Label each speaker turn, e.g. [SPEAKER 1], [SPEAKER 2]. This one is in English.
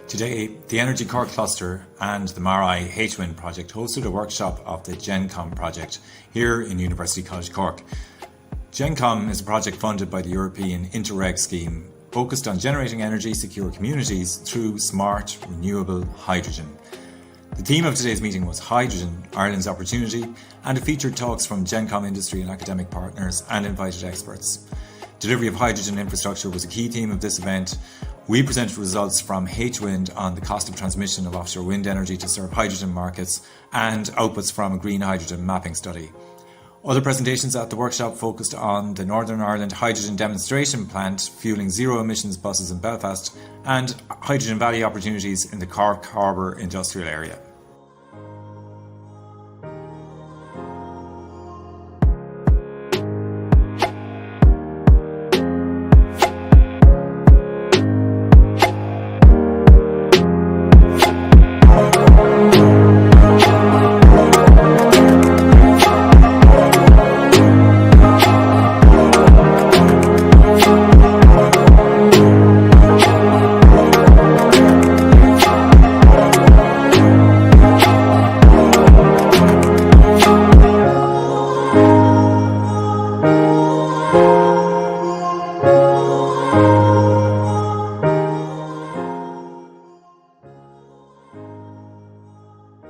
[SPEAKER 1] Today, the Energy Cork Cluster and the MaREI H-Wind project hosted a workshop of the GenComm project here in University College Cork. GenComm is a project funded by the European Interreg scheme focused on generating energy secure communities through smart, renewable hydrogen. The theme of today's meeting was Hydrogen, Ireland's Opportunity, and it featured talks from GenComm industry and academic partners and invited experts. Delivery of hydrogen infrastructure was a key theme of this event. We presented results from H-Wind on the cost of transmission of offshore wind energy to serve hydrogen markets and outputs from a green hydrogen mapping study. Other presentations at the workshop focused on the Northern Ireland Hydrogen Demonstration Plant fueling zero emissions buses in Belfast and Hydrogen Valley opportunities in the Cork Harbour industrial area.